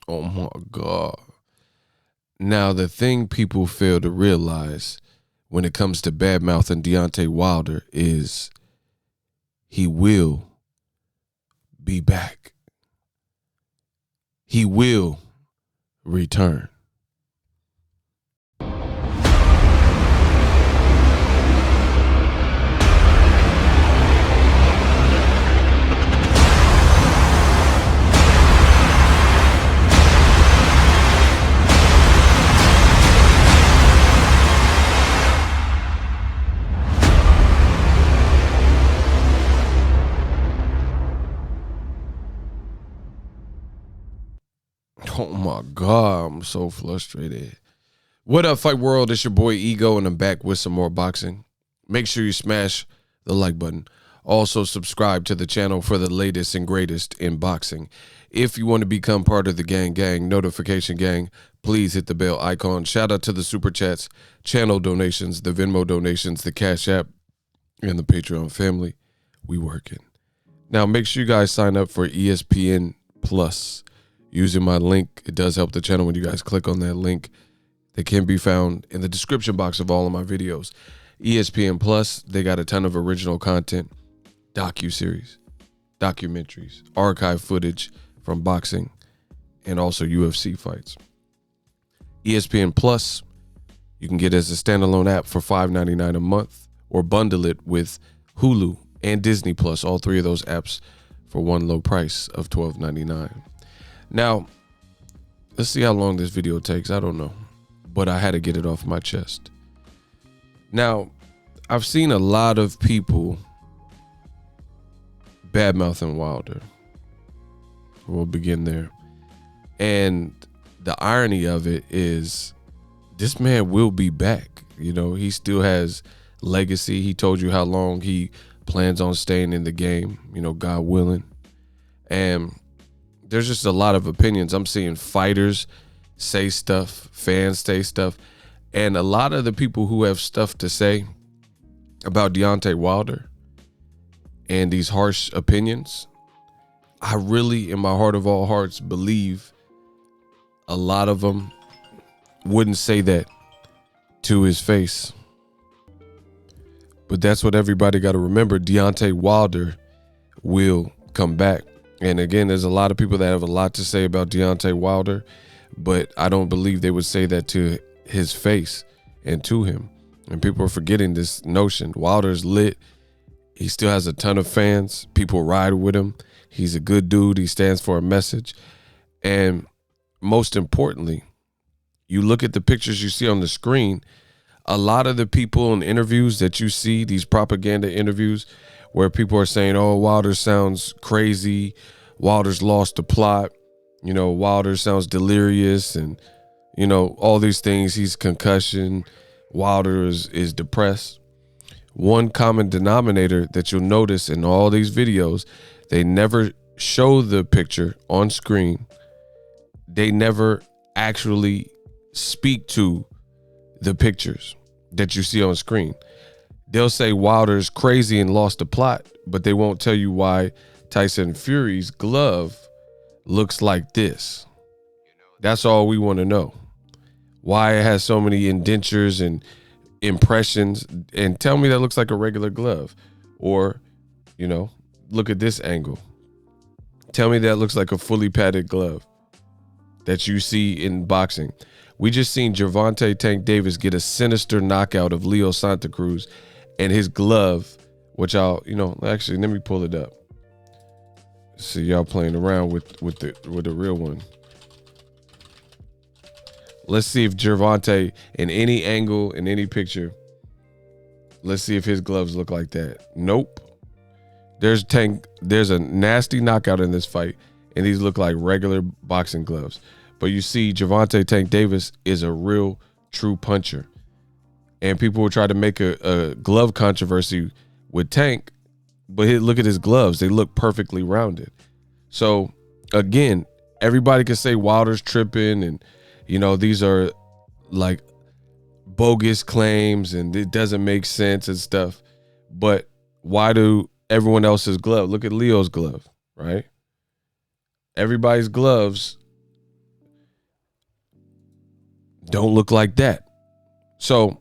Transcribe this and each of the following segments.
Oh my God. Now, the thing people fail to realize when it comes to badmouthing Deontay Wilder is he will be back. He will return. Oh my God, I'm so frustrated. What up, Fight World? It's your boy Ego, and I'm back with some more boxing. Make sure you smash the like button. Also, subscribe to the channel for the latest and greatest in boxing. If you want to become part of the gang, notification gang, please hit the bell icon. Shout out to the Super Chats, channel donations, the Venmo donations, the Cash App, and the Patreon family. We working. Now, make sure you guys sign up for ESPN Plus. Using my link, it does help the channel when you guys click on that link. That can be found in the description box of all of my videos. ESPN Plus, they got a ton of original content, docuseries, documentaries, archive footage from boxing, and also UFC fights. ESPN Plus, you can get as a standalone app for $5.99 a month, or bundle it with Hulu and Disney Plus, all three of those apps for one low price of $12.99. Now, let's see how long this video takes. I don't know, but I had to get it off my chest. Now, I've seen a lot of people badmouthing Wilder. We'll begin there. And the irony of it is this man will be back. You know, he still has legacy. He told you how long he plans on staying in the game, you know, God willing. And there's just a lot of opinions. I'm seeing fighters say stuff, fans say stuff, and a lot of the people who have stuff to say about Deontay Wilder and these harsh opinions, I really, in my heart of all hearts, believe a lot of them wouldn't say that to his face. But that's what everybody got to remember. Deontay Wilder will come back. And again, there's a lot of people that have a lot to say about Deontay Wilder, but I don't believe they would say that to his face and to him. And people are forgetting this notion. Wilder's lit. He still has a ton of fans. People ride with him. He's a good dude. He stands for a message. And most importantly, you look at the pictures you see on the screen, a lot of the people in interviews that you see, these propaganda interviews, where people are saying, oh, Wilder sounds crazy, Wilder's lost the plot, you know, Wilder sounds delirious, and, you know, all these things, he's concussion, Wilder is depressed. One common denominator that you'll notice in all these videos, they never show the picture on screen. They never actually speak to the pictures that you see on screen. They'll say Wilder's crazy and lost the plot, but they won't tell you why Tyson Fury's glove looks like this. That's all we want to know. Why it has so many indentures and impressions, and tell me that looks like a regular glove. Or, you know, look at this angle. Tell me that looks like a fully padded glove that you see in boxing. We just seen Gervonta Tank Davis get a sinister knockout of Leo Santa Cruz, and his glove, which I'll, you know, actually let me pull it up. See y'all playing around with the real one. Let's see if Gervonta, in any angle, in any picture, let's see if his gloves look like that. Nope. There's a nasty knockout in this fight, and these look like regular boxing gloves. But you see, Gervonta Tank Davis is a real, true puncher. And people will try to make a glove controversy with Tank, but look at his gloves. They look perfectly rounded. So, again, everybody can say Wilder's tripping and, you know, these are like bogus claims and it doesn't make sense and stuff. But why do everyone else's glove? Look at Leo's glove, right? Everybody's gloves don't look like that. So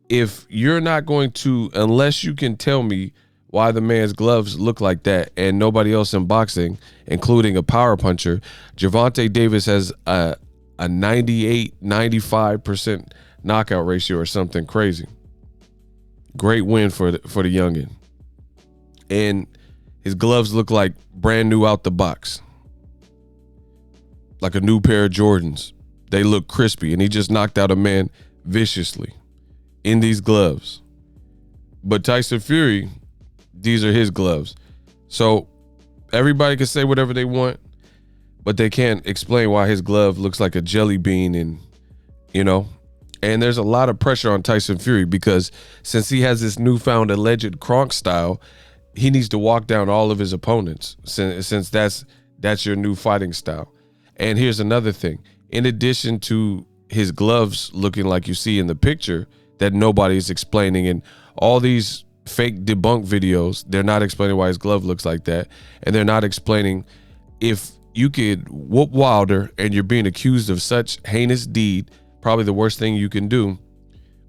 if you're not going to, unless you can tell me why the man's gloves look like that and nobody else in boxing, including a power puncher, Gervonta Davis has a 98-95% knockout ratio or something crazy. Great win for the youngin. And his gloves look like brand new out the box. Like a new pair of Jordans. They look crispy, and he just knocked out a man viciously in these gloves. But Tyson Fury, these are his gloves. So everybody can say whatever they want, but they can't explain why his glove looks like a jelly bean. And, you know, and there's a lot of pressure on Tyson Fury because since he has this newfound alleged Kronk style, he needs to walk down all of his opponents since that's your new fighting style. And here's another thing. In addition to his gloves looking like you see in the picture that nobody's explaining, and all these fake debunk videos, they're not explaining why his glove looks like that. And they're not explaining if you could whoop Wilder and you're being accused of such heinous deed, probably the worst thing you can do.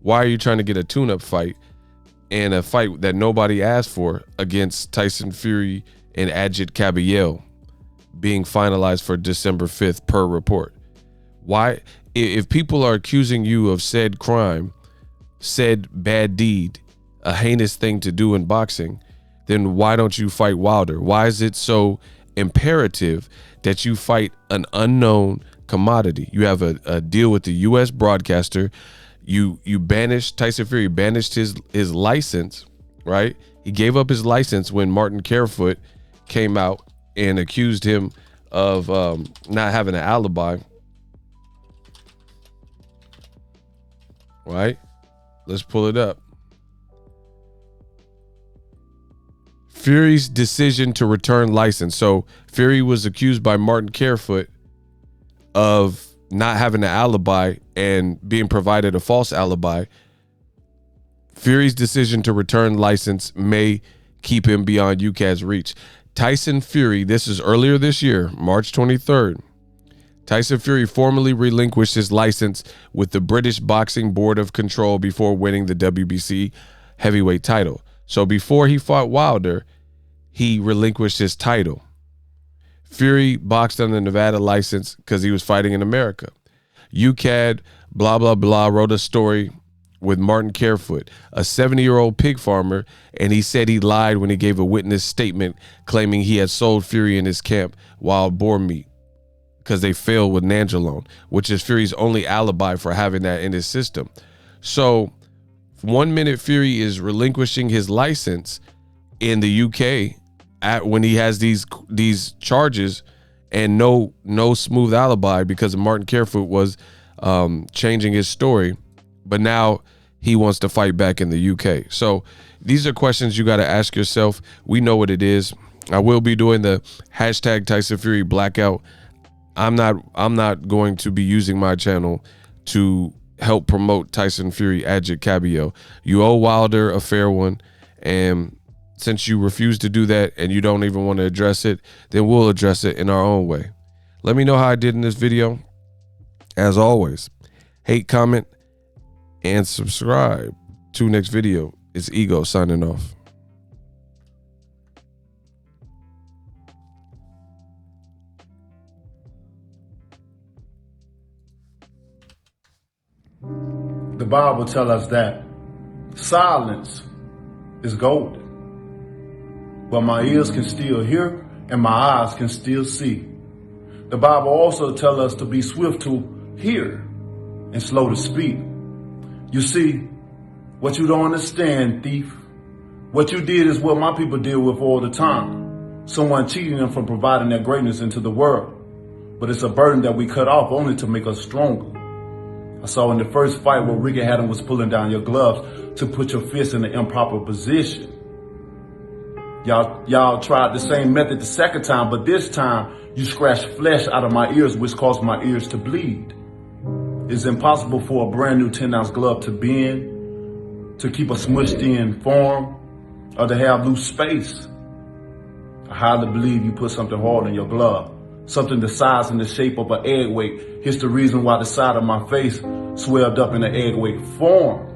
Why are you trying to get a tune-up fight and a fight that nobody asked for against Tyson Fury and Ajit Caballel being finalized for December 5th per report? Why, if people are accusing you of said crime, said bad deed, a heinous thing to do in boxing, then why don't you fight Wilder? Why is it so imperative that you fight an unknown commodity? You have a deal with the U.S. broadcaster. You banished, Tyson Fury banished his license, right? He gave up his license when Martin Carefoot came out and accused him of not having an alibi, right? Let's pull it up. Fury's decision to return license. So Fury was accused by Martin Carefoot of not having an alibi and being provided a false alibi. Fury's decision to return license may keep him beyond UCAD's reach. Tyson Fury, this is earlier this year, March 23rd. Tyson Fury formally relinquished his license with the British Boxing Board of Control before winning the WBC heavyweight title. So before he fought Wilder, he relinquished his title. Fury boxed on the Nevada license because he was fighting in America. UCAD, blah, blah, blah, wrote a story with Martin Carefoot, a 70-year-old pig farmer, and he said he lied when he gave a witness statement claiming he had sold Fury in his camp wild boar meat because they failed with Nandrolone, which is Fury's only alibi for having that in his system. So 1 minute Fury is relinquishing his license in the UK when he has these charges and no smooth alibi because Martin Carefoot was changing his story, but now he wants to fight back in the UK. So these are questions you got to ask yourself. We know what it is. I will be doing the hashtag Tyson Fury blackout. I'm not going to be using my channel to help promote Tyson Fury Ajit Caballel. You owe Wilder a fair one, and since you refuse to do that and you don't even want to address it, then we'll address it in our own way. Let me know how I did in this video. As always, hate, comment, and subscribe. To next video. It's Ego signing off. The Bible tells us that silence is golden, but my ears can still hear and my eyes can still see. The Bible also tells us to be swift to hear and slow to speak. You see, what you don't understand, thief, what you did is what my people deal with all the time. Someone cheating them from providing their greatness into the world. But it's a burden that we cut off only to make us stronger. I saw in the first fight where Ricky Haddon was pulling down your gloves to put your fist in the improper position. Y'all tried the same method the second time, but this time you scratched flesh out of my ears, which caused my ears to bleed. It's impossible for a brand new 10-ounce glove to bend, to keep a smushed in form, or to have loose space. I highly believe you put something hard in your glove something the size and the shape of an egg weight. Here's the reason why the side of my face swelled up in an egg weight form.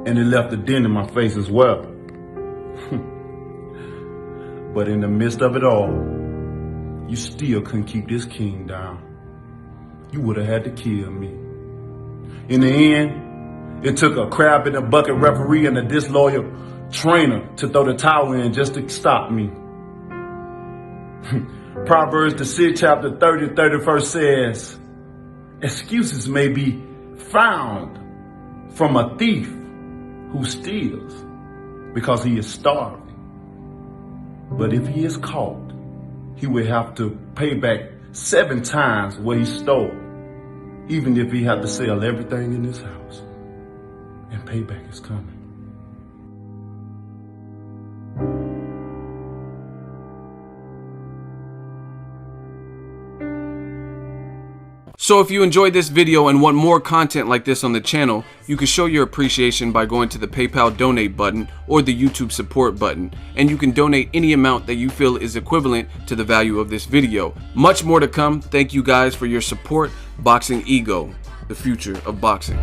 And it left a dent in my face as well. But in the midst of it all, you still couldn't keep this king down. You would have had to kill me. In the end, it took a crab in a bucket referee and a disloyal trainer to throw the towel in just to stop me. Proverbs, the 6th chapter 30, 31st says, excuses may be found from a thief who steals because he is starving. But if he is caught, he will have to pay back 7 times what he stole, even if he had to sell everything in his house. And payback is coming. So if you enjoyed this video and want more content like this on the channel, you can show your appreciation by going to the PayPal donate button or the YouTube support button, and you can donate any amount that you feel is equivalent to the value of this video. Much more to come. Thank you guys for your support. Boxingego, the future of boxing.